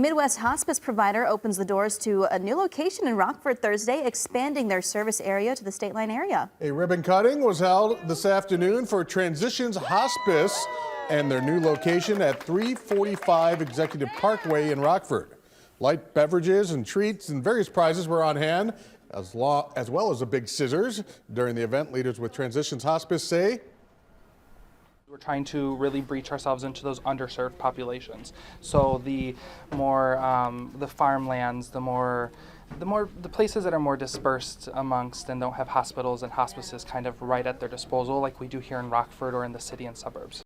Midwest Hospice provider opens the doors to a new location in Rockford Thursday, expanding their service area to the state line area. A ribbon cutting was held this afternoon for Transitions Hospice and their new location at 345 Executive Parkway in Rockford. Light beverages and treats and various prizes were on hand, as well as the big scissors. During the event, leaders with Transitions Hospice say, we're trying to really breach ourselves into those underserved populations. So the more the farmlands, the places that are more dispersed amongst and don't have hospitals and hospices kind of right at their disposal, like we do here in Rockford or in the city and suburbs.